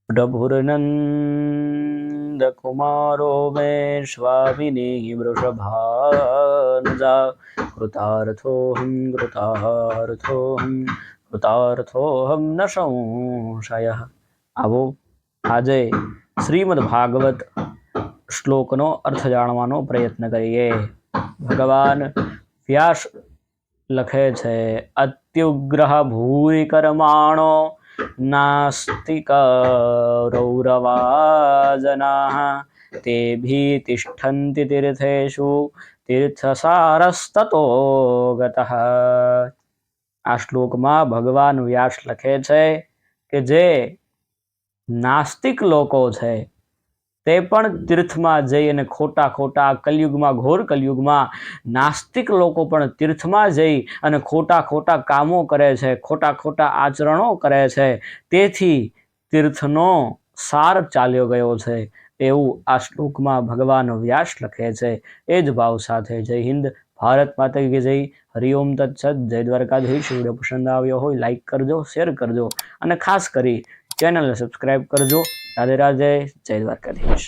प्रभुर्नन्दकुमारो मे स्वामिनी वृषभानुजा कृतार्थोऽहं न संशयः। આવો આજે શ્રીમદ ભાગવત શ્લોકનો અર્થ જાણવાનો પ્રયત્ન કરીએ. ભગવાન વ્યાસ લખે છે, અત્યુગ્રહ ભૂરિ કર્માણો નાસ્તિક રૌરવાજનાઃ તેભિ તિષ્ઠન્તિ તીર્થેષુ તીર્થસારસ્તતો ગતઃ. આ શ્લોકમાં ભગવાન વ્યાસ લખે છે કે જે નાસ્તિક લોકો છે તે પણ તીર્થમાં જઈ અને ખોટા કલયુગમાં, ઘોર કલયુગમાં નાસ્તિક લોકો પણ તીર્થમાં જઈ અને ખોટા કામો કરે છે, ખોટા આચરણો કરે છે. તેથી તીર્થનો સાર ચાલ્યો ગયો છે એવું આ શ્લોકમાં ભગવાન વ્યાસ લખે છે. એ જ ભાવ સાથે જય હિન્દ, ભારત માતા કી જય. હરિઓમ તત્સત. જય દ્વારકાધીશ. વિડીયો પસંદ આવ્યો હોય લાઈક કરજો, શેર કરજો અને ખાસ કરી ચેનલને સબસ્ક્રાઈબ કરજો. રાધે રાધે. જય દ્વારકાધીશ.